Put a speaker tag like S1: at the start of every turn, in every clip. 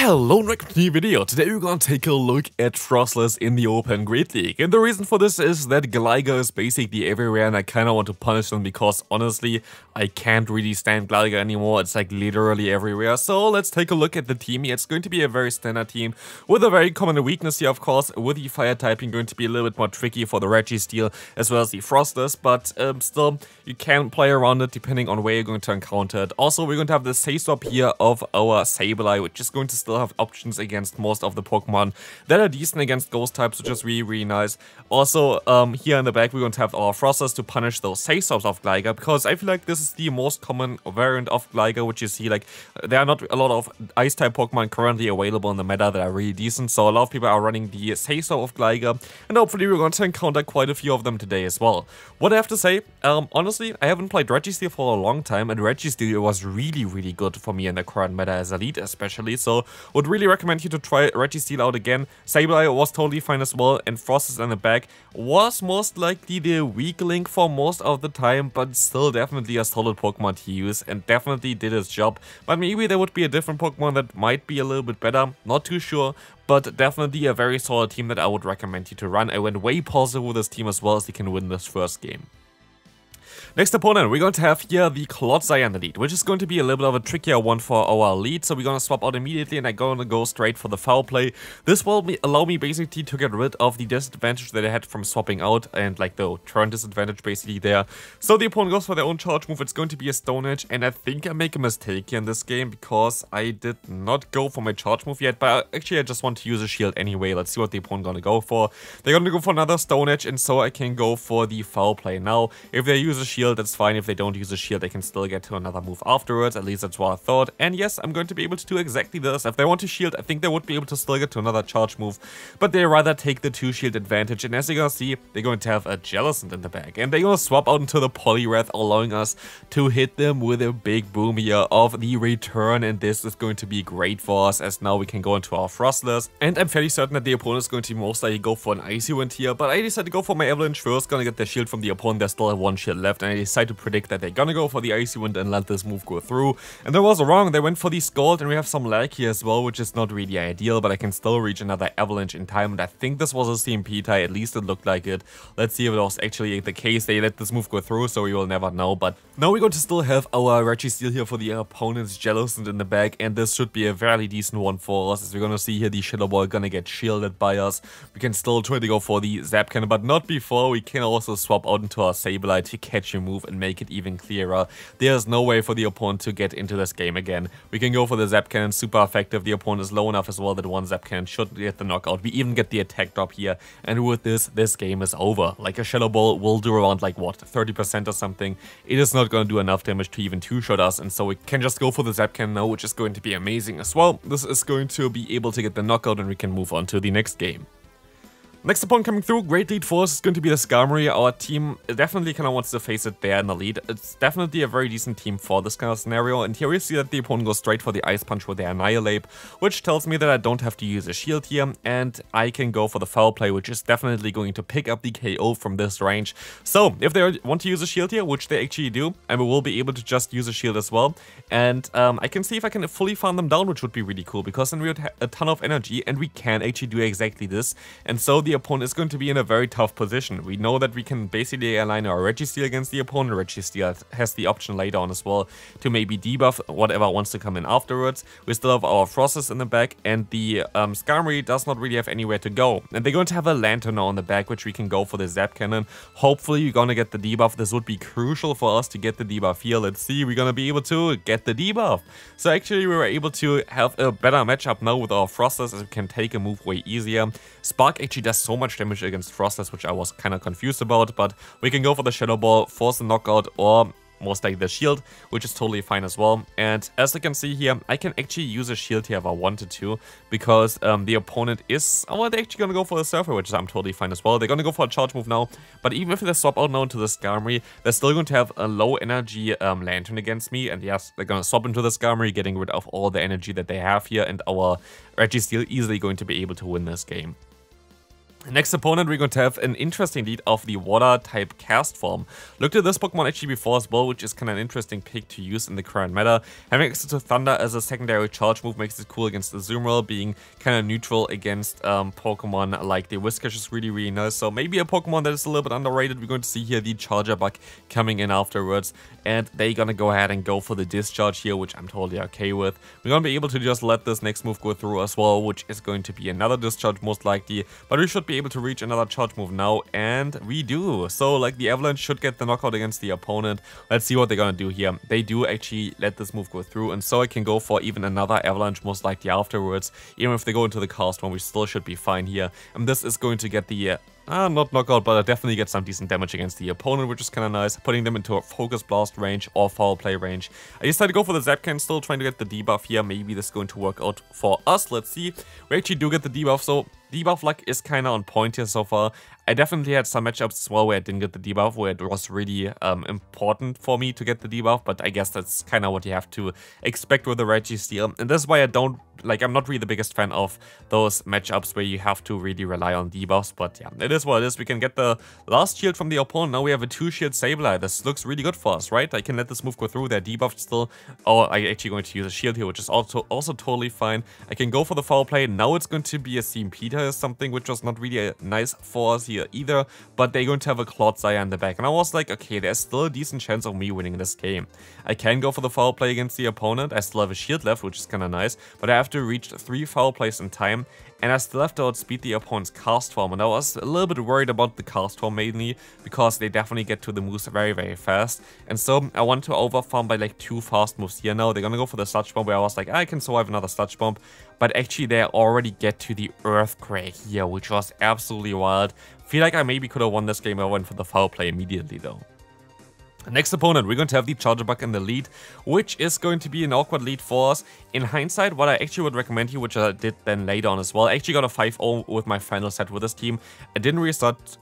S1: Hello and welcome to a new video. Today we're gonna take a look at Froslass in the Open Great League. And the reason for this is that Gligar is basically everywhere and I kinda want to punish them because honestly, I can't really stand Gligar anymore. It's like literally everywhere. So let's take a look at the team here. It's going to be a very standard team with a very common weakness here, of course, with the fire typing going to be a little bit more tricky for the Registeel as well as the Froslass, but still you can play around it depending on where you're going to encounter it. Also, we're going to have the say swap here of our Sableye, which is going to still have options against most of the Pokemon that are decent against ghost types, which is really nice. Also, here in the back we're going to have our Froslass to punish those say swaps of Gligar, because I feel like this is the most common variant of Gligar, which you see like there are not a lot of ice type Pokemon currently available in the meta that are really decent, so a lot of people are running the say swap of Gligar, and hopefully we're going to encounter quite a few of them today as well. What I have to say, honestly, I haven't played Registeel for a long time, and Registeel was really good for me in the current meta as Elite especially, so would really recommend you to try Registeel out again. Sableye was totally fine as well, and Froslass in the back was most likely the weak link for most of the time, but still definitely a solid Pokemon to use and definitely did its job. But maybe there would be a different Pokemon that might be a little bit better, not too sure, but definitely a very solid team that I would recommend you to run. I went way positive with this team as well, as you can win this first game. Next opponent, we're going to have here the Clodsire in the lead, which is going to be a little bit of a trickier one for our lead, so we're going to swap out immediately and I'm going to go straight for the foul play. This will allow me basically to get rid of the disadvantage that I had from swapping out and like the turn disadvantage basically there. So the opponent goes for their own charge move. It's going to be a Stone Edge, and I think I make a mistake here in this game because I did not go for my charge move yet, but actually I just want to use a shield anyway. Let's see what the opponent going to go for. They're going to go for another Stone Edge, and so I can go for the foul play. Now, if they use a shield, that's fine. If they don't use a shield, they can still get to another move afterwards. At least that's what I thought. And yes, I'm going to be able to do exactly this. If they want to shield, I think they would be able to still get to another charge move, but they rather take the 2-shield advantage. And as you're gonna see, they're going to have a Jellicent in the back, and they're gonna swap out into the Poliwrath, allowing us to hit them with a big boom here of the return. And this is going to be great for us, as now we can go into our Froslass. And I'm fairly certain that the opponent is going to most likely go for an Icy Wind here, but I decided to go for my Avalanche first. Gonna get the shield from the opponent. There's still 1 shield left, and I decided to predict that they're gonna go for the Icy Wind and let this move go through. And I was wrong. They went for the Scald, and we have some lag here as well, which is not really ideal, but I can still reach another Avalanche in time. And I think this was a CMP tie, at least it looked like it. Let's see if it was actually the case. They let this move go through, so we will never know. But now we're going to still have our Registeel here for the opponent's Jellicent in the back, and this should be a fairly decent one for us. As we're gonna see here, the Shadow Ball gonna get shielded by us. We can still try to go for the Zap Cannon, but not before we can also swap out into our Sableye to catch a move and make it even clearer. There's no way for the opponent to get into this game again. We can go for the Zap Cannon, super effective. The opponent is low enough as well that one Zap Cannon should get the knockout. We even get the attack drop here, and with this game is over. Like a Shadow Ball will do around like what, 30% or something. It is not going to do enough damage to even 2-shot us, and so we can just go for the Zap Cannon now, which is going to be amazing as well. This is going to be able to get the knockout, and we can move on to the next game. Next opponent coming through, great lead for us, is going to be the Skarmory. Our team definitely kind of wants to face it there in the lead. It's definitely a very decent team for this kind of scenario, and here we see that the opponent goes straight for the Ice Punch with the Annihilate, which tells me that I don't have to use a shield here, and I can go for the foul play, which is definitely going to pick up the KO from this range. So, if they want to use a shield here, which they actually do, I will be able to just use a shield as well, and I can see if I can fully farm them down, which would be really cool, because then we would have a ton of energy, and we can actually do exactly this, and so the opponent is going to be in a very tough position. We know that we can basically align our Registeel against the opponent. Registeel has the option later on as well to maybe debuff whatever wants to come in afterwards. We still have our Froslass in the back, and the Skarmory does not really have anywhere to go. And they're going to have a Lantern now in the back, which we can go for the Zap Cannon. Hopefully we're gonna get the debuff. This would be crucial for us to get the debuff here. Let's see, we're gonna be able to get the debuff. So actually we were able to have a better matchup now with our Froslass, as we can take a move way easier. Spark actually does so much damage against Froslass, which I was kind of confused about, but we can go for the Shadow Ball, force the knockout, or most likely the shield, which is totally fine as well. And as you can see here, I can actually use a shield here if I wanted to, because the opponent is, oh, they're actually gonna go for the Surfer, which I'm totally fine as well. They're gonna go for a charge move now, but even if they swap out now into the Skarmory, they're still going to have a low energy Lantern against me, and yes, they're gonna swap into the Skarmory, getting rid of all the energy that they have here, and our Registeel easily going to be able to win this game. Next opponent, we're going to have an interesting lead of the Water-type Cast form. Looked at this Pokemon actually before as well, which is kind of an interesting pick to use in the current meta. Having access to Thunder as a secondary charge move makes it cool against the Azumarill, being kind of neutral against Pokemon like the Whiscash is really, really nice. So maybe a Pokemon that is a little bit underrated. We're going to see here the Charger Bug coming in afterwards, and they're going to go ahead and go for the Discharge here, which I'm totally okay with. We're going to be able to just let this next move go through as well, which is going to be another Discharge most likely, but we should be able to reach another charge move now, and we do. So like the Avalanche should get the knockout against the opponent. Let's see what they're gonna do here. They do actually let this move go through, and so I can go for even another Avalanche most likely afterwards. Even if they go into the cast one, we still should be fine here. And this is going to get the not knockout, but I definitely get some decent damage against the opponent, which is kind of nice, putting them into a Focus Blast range or Foul Play range. I decided to go for the Zapcan, still trying to get the debuff here. Maybe this is going to work out for us. Let's see. We actually do get the debuff, so debuff luck is kind of on point here so far. I definitely had some matchups as well where I didn't get the debuff, where it was really important for me to get the debuff, but I guess that's kind of what you have to expect with the Registeel. And this is why I'm not really the biggest fan of those matchups where you have to really rely on debuffs, but yeah, it is what it is. We can get the last shield from the opponent. Now we have a 2-shield Sableye. This looks really good for us, right? I can let this move go through. They're debuffed still. Oh, I'm actually going to use a shield here, which is also totally fine. I can go for the Foul Play. Now it's going to be a Steam or something, which was not really nice for us here either, but they're going to have a Clodsire in the back, and I was like, okay, there's still a decent chance of me winning this game. I can go for the Foul Play against the opponent. I still have a shield left, which is kind of nice, but I have to reach 3 Foul Plays in time, and I still have to outspeed the opponent's cast form, and I was a little bit worried about the cast form mainly, because they definitely get to the moves very, very fast, and so I want to overfarm by like 2 fast moves here now. They're gonna go for the Sludge Bomb, where I was like, I can survive another Sludge Bomb, but actually they already get to the Earthquake here, which was absolutely wild. Feel like I maybe could have won this game. I went for the Foul Play immediately though. Next opponent, we're going to have the Charger Bug in the lead, which is going to be an awkward lead for us. In hindsight, what I actually would recommend here, which I did then later on as well, I actually got a 5-0 with my final set with this team. It didn't really start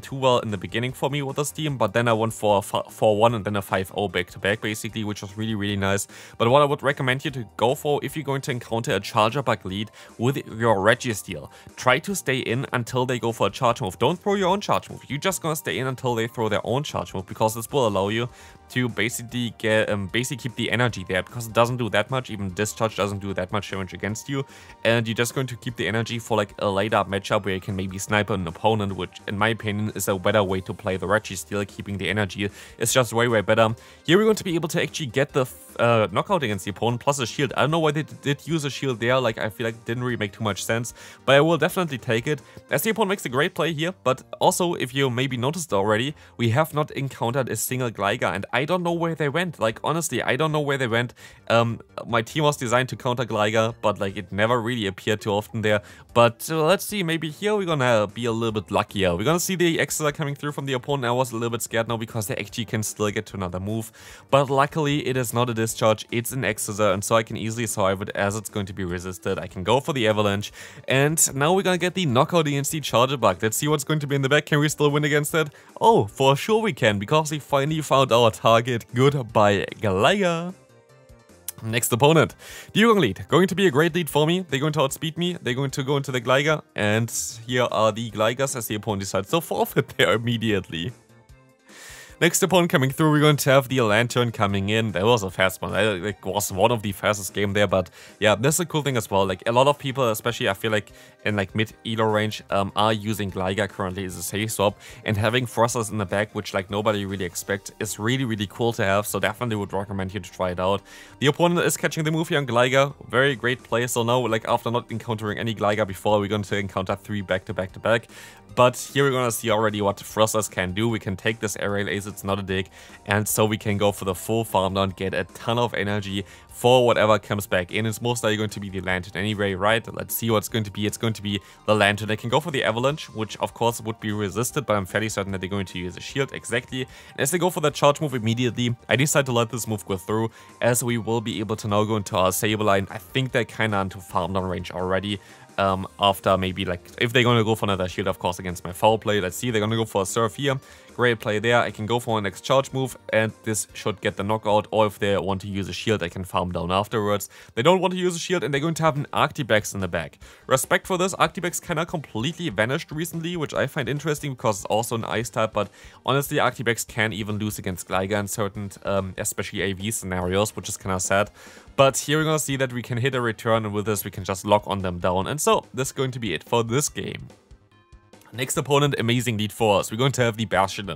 S1: too well in the beginning for me with this team, but then I won for a 4-1 and then a 5-0 back-to-back basically, which was really, really nice. But what I would recommend you to go for, if you're going to encounter a Charger Bug lead with your Registeel, try to stay in until they go for a charge move. Don't throw your own charge move. You're just gonna stay in until they throw their own charge move, because this will allow you to basically keep the energy there, because it doesn't do that much. Even Discharge doesn't do that much damage against you, and you're just going to keep the energy for like a later matchup where you can maybe snipe an opponent, which in my opinion is a better way to play the Registeel. Keeping the energy is just way, way better. Here we're going to be able to actually get the knockout against the opponent plus a shield. I don't know why they did use a shield there, like I feel like it didn't really make too much sense, but I will definitely take it, as the opponent makes a great play here. But also, if you maybe noticed already, we have not encountered a single Gligar, and I don't know where they went. Like honestly, I don't know where they went. My team was designed to counter Gligar, but like it never really appeared too often there. But let's see, maybe here we're gonna be a little bit luckier. We're gonna see the Exeter coming through from the opponent. I was a little bit scared now because they actually can still get to another move, but luckily it is not a Discharge, it's an Exeter, and so I can easily survive it as it's going to be resisted. I can go for the Avalanche, and now we're gonna get the knockout against the Charger Bug. Let's see what's going to be in the back. Can we still win against that? Oh, for sure we can, because we finally found our target. Goodbye, Gligar. Next opponent, Dugong lead. Going to be a great lead for me. They're going to outspeed me. They're going to go into the Gligar, and here are the Gligars as the opponent decides to forfeit there immediately. Next opponent coming through, we're going to have the Lantern coming in. That was a fast one. It was one of the fastest game there, but yeah, this is a cool thing as well. Like a lot of people, especially I feel like in like mid-elo range, are using Gligar currently as a safe swap, and having Froslass in the back, which like nobody really expects, is really, really cool to have. So definitely would recommend you to try it out. The opponent is catching the move here on Gligar. Very great play. So now, like after not encountering any Gligar before, we're going to encounter 3 back-to-back-to-back. But here we're gonna see already what Froslass can do. We can take this Aerial Ace, it's not a dig, and so we can go for the full farm down, get a ton of energy for whatever comes back in. It's most likely going to be the Lantern anyway, right? Let's see what it's going to be. It's going to be the Lantern. They can go for the Avalanche, which of course would be resisted, but I'm fairly certain that they're going to use a shield, exactly. And as they go for the charge move immediately, I decide to let this move go through, as we will be able to now go into our Sableye. I think they're kind of into farm down range already. after maybe like, if they're gonna go for another shield, of course, against my foul play. Let's see, they're gonna go for a surf here. Great play there. I can go for an next charge move, and this should get the knockout. Or if they want to use a shield, I can farm down afterwards. They don't want to use a shield, and they're going to have an Arctibex in the back. Respect for this, Arctibex kind of completely vanished recently, which I find interesting because it's also an ice type. But honestly, Arctibex can even lose against Gligar in certain, especially AV scenarios, which is kind of sad. But here we're gonna see that we can hit a return, and with this we can just lock on them down. And so this is going to be it for this game. Next opponent, amazing lead for us. We're going to have the Bastion.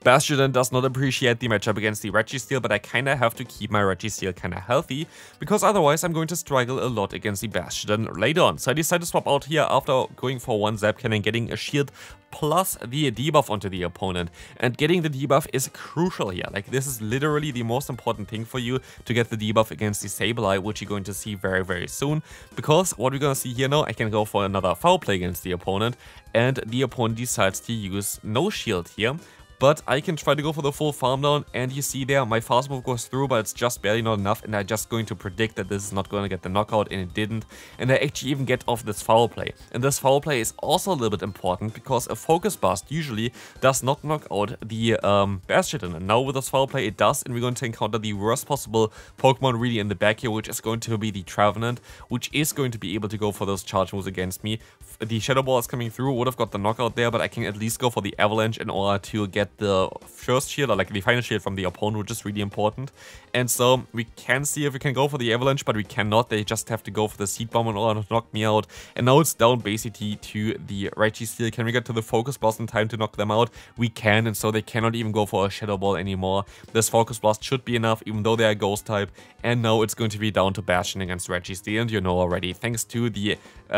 S1: Bastion does not appreciate the matchup against the Registeel, but I kind of have to keep my Registeel kind of healthy, because otherwise I'm going to struggle a lot against the Bastion later on. So I decided to swap out here after going for one Zap Cannon, getting a shield plus the debuff onto the opponent. And getting the debuff is crucial here. Like, this is literally the most important thing for you, to get the debuff against the Sableye, which you're going to see very, very soon. Because what we're going to see here now, I can go for another foul play against the opponent, and the opponent decides to use no shield here. But I can try to go for the full farm down, and you see there, my fast move goes through, but it's just barely not enough, and I'm just going to predict that this is not going to get the knockout, and it didn't. And I actually even get off this foul play. And this foul play is also a little bit important, because a Focus Blast usually does not knock out the Bastion. And now with this foul play, it does, and we're going to encounter the worst possible Pokemon really in the back here, which is going to be the Trevenant, which is going to be able to go for those charge moves against me. The Shadow Ball is coming through, would have got the knockout there, but I can at least go for the Avalanche in order to get the first shield, or like the final shield from the opponent, which is really important. And so we can see if we can go for the Avalanche, but we cannot. They just have to go for the Seed Bomb in order to knock me out. And now it's down basically to the Registeel. Can we get to the Focus Blast in time to knock them out? We can, and so they cannot even go for a Shadow Ball anymore. This Focus Blast should be enough, even though they are Ghost type. And now it's going to be down to Bastion against Registeel, and you know already, thanks to the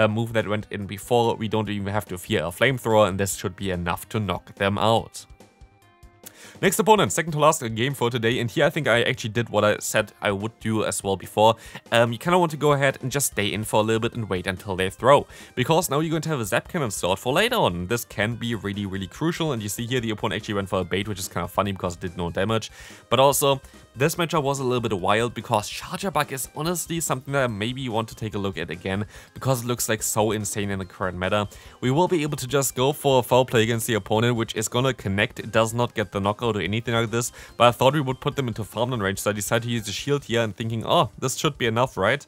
S1: move that went in before, we don't even have to fear a Flamethrower, and this should be enough to knock them out. Next opponent, second to last game for today, and here I think I actually did what I said I would do as well before. You kind of want to go ahead and just stay in for a little bit and wait until they throw, because now you're going to have a Zap Cannon stored for later on. This can be really, really crucial, and you see here the opponent actually went for a bait, which is kind of funny because it did no damage. But also, this matchup was a little bit wild, because Charger Bug is honestly something that I maybe want to take a look at again, because it looks like so insane in the current meta. We will be able to just go for a foul play against the opponent, which is gonna connect. It does not get the knockout or anything like this, but I thought we would put them into farmland range, so I decided to use the shield here and thinking, oh, this should be enough, right?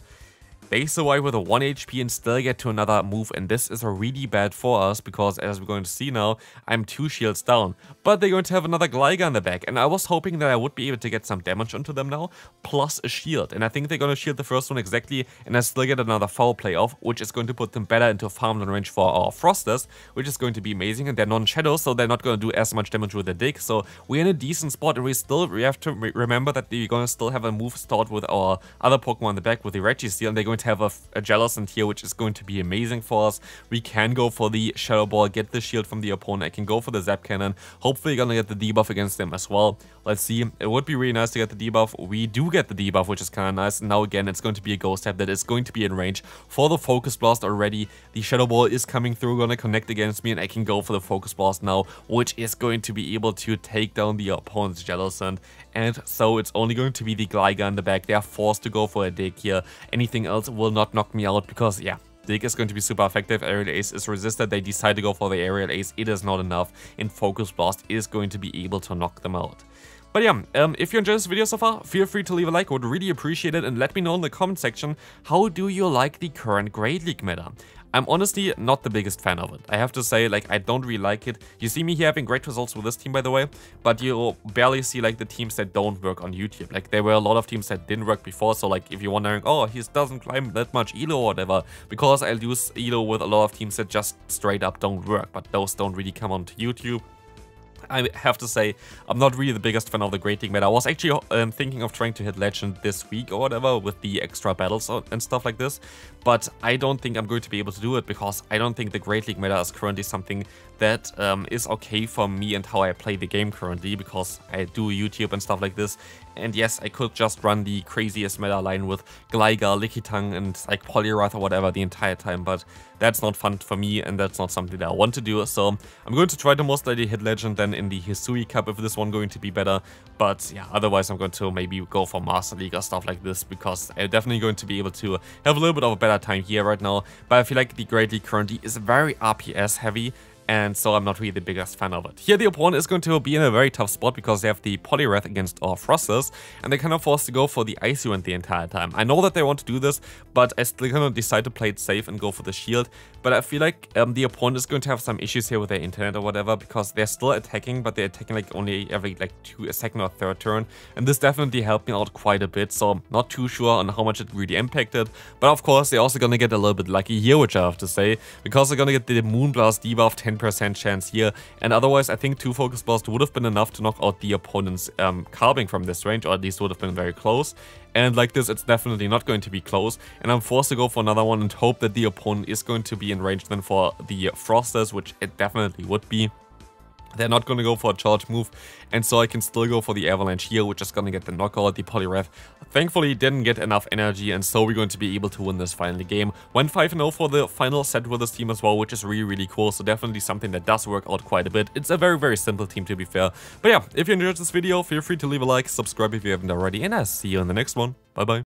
S1: They survive with a 1 HP and still get to another move, and this is really bad for us, because as we're going to see now, I'm 2 shields down. But they're going to have another Gligar in the back, and I was hoping that I would be able to get some damage onto them now, plus a shield. And I think they're going to shield the first one exactly, and I still get another foul play off, which is going to put them better into farmland range for our Froslass, which is going to be amazing. And they're non-shadow, so they're not going to do as much damage with the dig. So we're in a decent spot, and we have to remember that we're going to still have a move stored with our other Pokemon in the back with the Registeel, and they're going to have a Jellicent here, which is going to be amazing for us. We can go for the Shadow Ball, get the shield from the opponent. I can go for the Zap Cannon. Hopefully gonna get the debuff against them as well. Let's see. It would be really nice to get the debuff. We do get the debuff, which is kind of nice. And now again, it's going to be a Ghost type that is going to be in range for the Focus Blast already. The Shadow Ball is coming through, gonna connect against me, and I can go for the Focus Blast now, which is going to be able to take down the opponent's Jellicent. And so it's only going to be the Gligar in the back. They are forced to go for a dig here. Anything else will not knock me out, because yeah, Dig is going to be super effective. Aerial Ace is resisted. They decide to go for the Aerial Ace. It is not enough, and Focus Blast is going to be able to knock them out. But yeah, if you enjoyed this video so far, feel free to leave a like. I would really appreciate it, and let me know in the comment section, how do you like the current Great League meta? I'm honestly not the biggest fan of it. I have to say, like, I don't really like it. You see me here having great results with this team, by the way, but you'll barely see, like, the teams that don't work on YouTube. Like, there were a lot of teams that didn't work before, so, like, if you're wondering, oh, he doesn't climb that much elo or whatever, because I'll use elo with a lot of teams that just straight up don't work, but those don't really come onto YouTube. I have to say, I'm not really the biggest fan of the Great League meta. I was actually thinking of trying to hit Legend this week or whatever with the extra battles and stuff like this, but I don't think I'm going to be able to do it, because I don't think the Great League meta is currently something that is okay for me and how I play the game currently, because I do YouTube and stuff like this. And yes, I could just run the craziest meta line with Gligar, Lickitung, and like Poliwrath or whatever the entire time, but that's not fun for me, and that's not something that I want to do. So I'm going to try to most likely hit Legend then then in the Hisui Cup if this one going to be better. But yeah, otherwise I'm going to maybe go for Master League or stuff like this, because I'm definitely going to be able to have a little bit of a better time here right now. But I feel like the Great League currently is very RPS heavy, and so I'm not really the biggest fan of it. Here the opponent is going to be in a very tough spot because they have the Poliwrath against our Froslass, and they're kind of forced to go for the Icy Wind the entire time. I know that they want to do this, but I still kind of decide to play it safe and go for the shield. But I feel like the opponent is going to have some issues here with their internet or whatever, because they're still attacking, but they're attacking like only every like second or third turn. And this definitely helped me out quite a bit, so I'm not too sure on how much it really impacted. But of course, they're also going to get a little bit lucky here, which I have to say, because they're going to get the Moonblast debuff 10% chance here. And otherwise, I think 2 Focus Blast would have been enough to knock out the opponent's Carbing from this range, or at least would have been very close. And like this, it's definitely not going to be close, and I'm forced to go for another one and hope that the opponent is going to be in range then for the Froslass, which it definitely would be. They're not going to go for a charge move, and so I can still go for the Avalanche here, which is going to get the knockout. The Poliwrath thankfully didn't get enough energy, and so we're going to be able to win this final game. Went 5-0 for the final set with this team as well, which is really, really cool. So definitely something that does work out quite a bit. It's a very, very simple team, to be fair. But yeah, if you enjoyed this video, feel free to leave a like, subscribe if you haven't already, and I'll see you in the next one. Bye-bye.